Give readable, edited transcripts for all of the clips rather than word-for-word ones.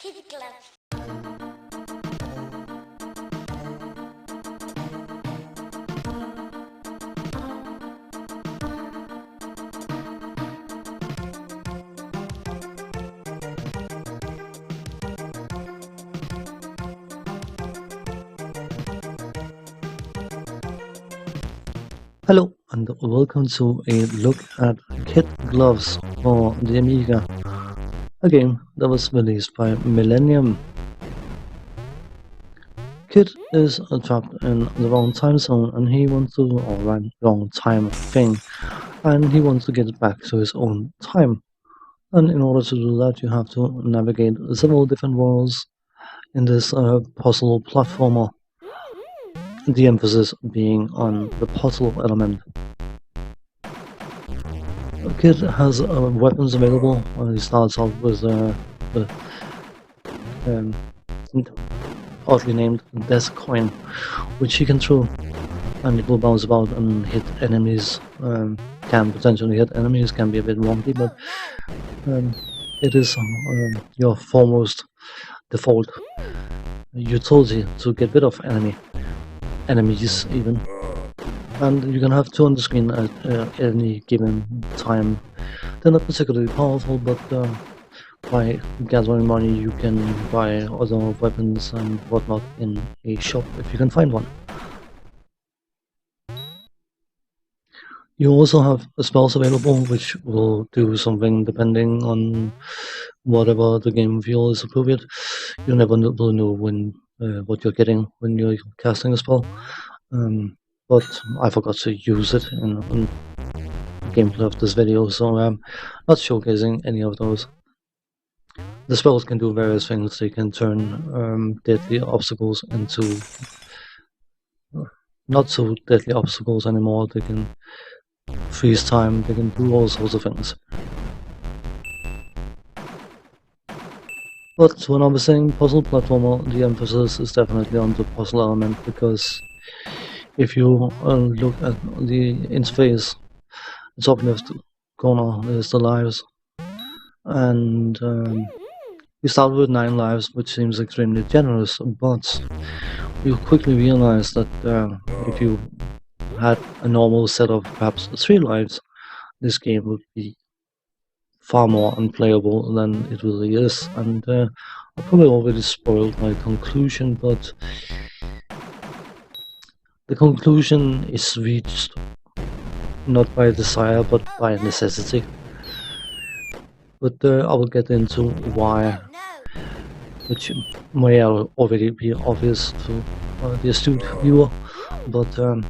Kid Club. Hello and welcome to a look at Kid Gloves for the Amiga, a game that was released by Millennium. Kid is trapped in the wrong time zone and he wants to, or wrong time thing, and he wants to get back to his own time. And in order to do that, you have to navigate several different worlds in this puzzle platformer, the emphasis being on the puzzle element. Kid has weapons available. He starts off with the um, oddly named death coin, which he can throw, and it will bounce about and hit enemies. Can potentially hit enemies. Can be a bit wonky, but it is your foremost default utility to get rid of enemies even. And you can have two on the screen at any given time. They're not particularly powerful, but by gathering money you can buy other weapons and whatnot in a shop if you can find one. You also have spells available which will do something depending on whatever the game feels is appropriate. You never will know when what you're getting when you're casting a spell. But I forgot to use it in the gameplay of this video, so I'm not showcasing any of those. The spells can do various things. They can turn deadly obstacles into not so deadly obstacles anymore. They can freeze time, they can do all sorts of things. But when I was saying puzzle platformer, the emphasis is definitely on the puzzle element, because if you look at the interface, the top left corner is the lives, and you start with 9 lives, which seems extremely generous, but you quickly realize that if you had a normal set of perhaps 3 lives, this game would be far more unplayable than it really is. And I probably already spoiled my conclusion, but the conclusion is reached not by desire but by necessity. But I will get into why, which may already be obvious to the astute viewer, but the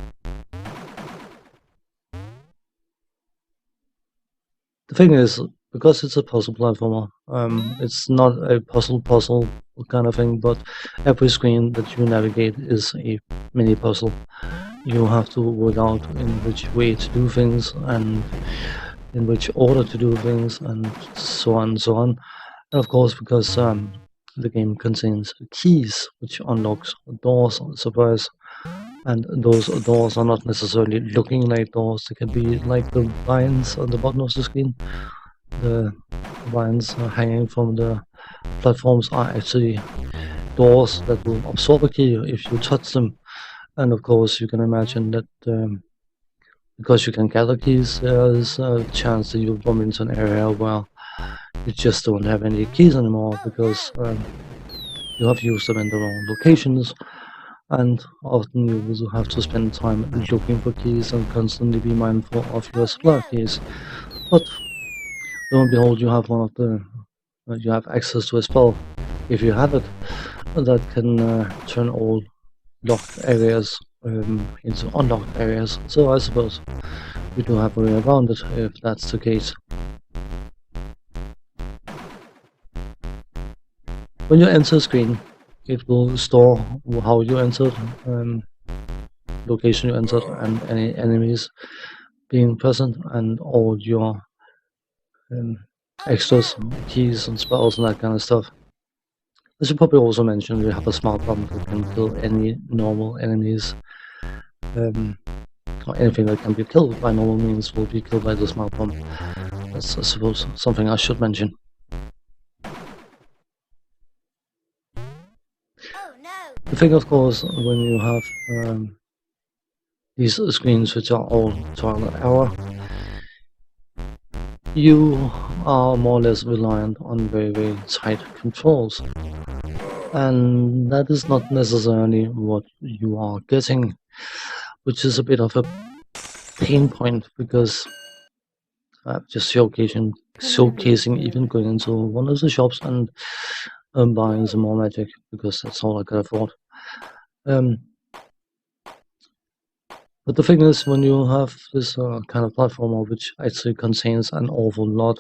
thing is, because it's a puzzle platformer, it's not a puzzle kind of thing, but every screen that you navigate is a mini puzzle. You have to work out in which way to do things and in which order to do things, and so on and so on. And of course, because the game contains keys which unlocks doors, surprise, and those doors are not necessarily looking like doors. They can be like the vines on the bottom of the screen. The vines hanging from the platforms are actually doors that will absorb a key if you touch them. And of course, you can imagine that because you can gather keys, there's a chance that you'll bump into an area where you just don't have any keys anymore, because you have used them in the wrong locations, and often you will have to spend time looking for keys and constantly be mindful of your supply of keys. But lo and behold, you have one of the you have access to a spell, if you have it, that can turn all locked areas into unlocked areas. So I suppose we do have a way around it if that's the case. When you enter a screen, it will store how you entered, location you entered, and any enemies being present, and all your extras, keys and spells and that kind of stuff. I should probably also mention we have a smart bomb that can kill any normal enemies. Or anything that can be killed by normal means will be killed by the smart bomb. That's, I suppose, something I should mention. thing, of course, when you have these screens which are all trial and error, you are more or less reliant on very, very tight controls. And that is not necessarily what you are getting, which is a bit of a pain point because just showcasing even going into one of the shops and buying some more magic because that's all I could afford. Um, but the thing is, when you have this kind of platformer which actually contains an awful lot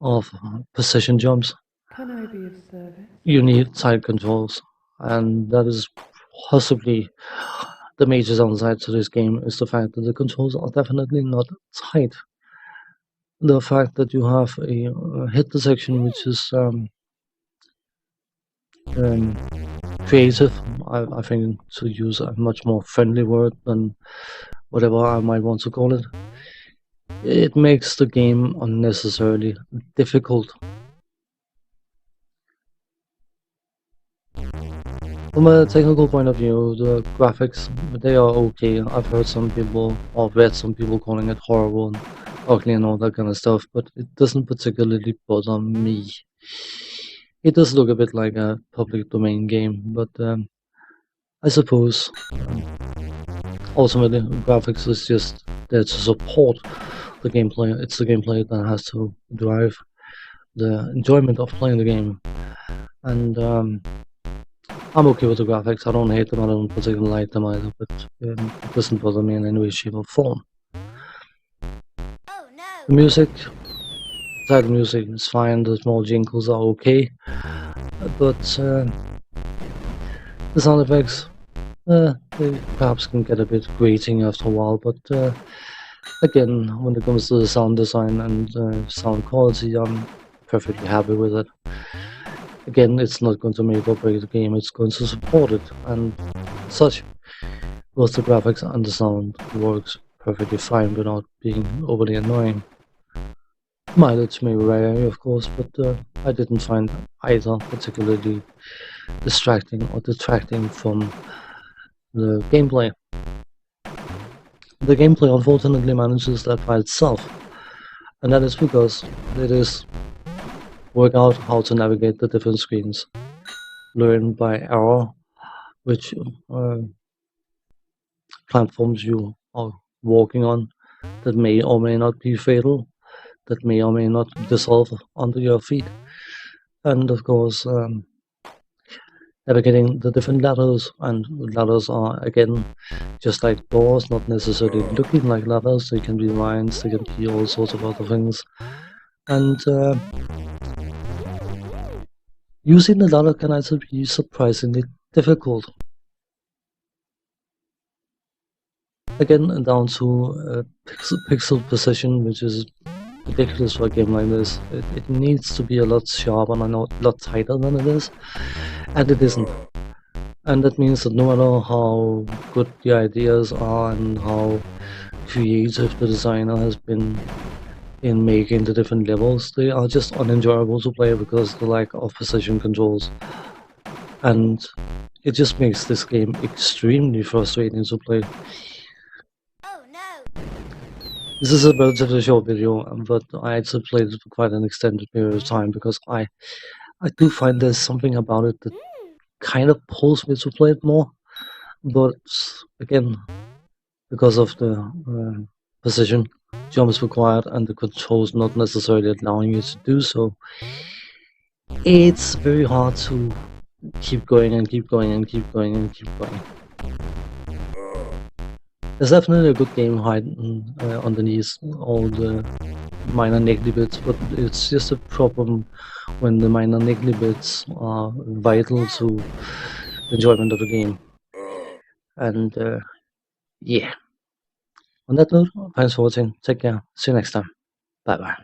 of precision jumps, Can I be of service? you need tight controls, and that is possibly the major downside to this game is the fact that the controls are definitely not tight. The fact that you have a hit detection which is um, creative, I think, to use a much more friendly word than whatever I might want to call it, it makes the game unnecessarily difficult. From a technical point of view, the graphics, they are okay. I've heard some people, or read some people calling it horrible and ugly and all that kind of stuff, but it doesn't particularly bother me. It does look a bit like a public domain game, but I suppose ultimately graphics is just there to support the gameplay. It's the gameplay that has to drive the enjoyment of playing the game. And I'm okay with the graphics. I don't hate them. I don't particularly like them either, but it doesn't bother me in any way, shape, or form. Oh no! The music, title music is fine. The small jingles are okay, but the sound effects, they perhaps can get a bit grating after a while. But again, when it comes to the sound design and sound quality, I'm perfectly happy with it. Again, it's not going to make or break the game, it's going to support it, and such, both the graphics and the sound works perfectly fine without being overly annoying. Mileage may vary, of course, but I didn't find either particularly distracting or detracting from the gameplay. The gameplay unfortunately manages that by itself, and that is because it is work out how to navigate the different screens, learn by error which platforms you are walking on that may or may not be fatal, that may or may not dissolve under your feet, and of course navigating the different ladders, and ladders are again just like doors, not necessarily looking like ladders. They can be lines, they can be all sorts of other things, and using the ladder can also be surprisingly difficult. Again, down to pixel precision, which is ridiculous for a game like this. It needs to be a lot sharper and a lot tighter than it is, and it isn't. And that means that no matter how good the ideas are and how creative the designer has been in making the different levels, they are just unenjoyable to play because of the lack of precision controls. And it just makes this game extremely frustrating to play. Oh no! This is a relatively short video, but I actually played it for quite an extended period of time because I do find there's something about it that kind of pulls me to play it more. But again, because of the precision jumps required and the controls not necessarily allowing you to do so, it's very hard to keep going and keep going and keep going and keep going. There's definitely a good game hiding underneath all the minor niggly bits, but it's just a problem when the minor niggly bits are vital to the enjoyment of the game. And yeah. On that note, thanks for watching. Take care. See you next time. Bye bye.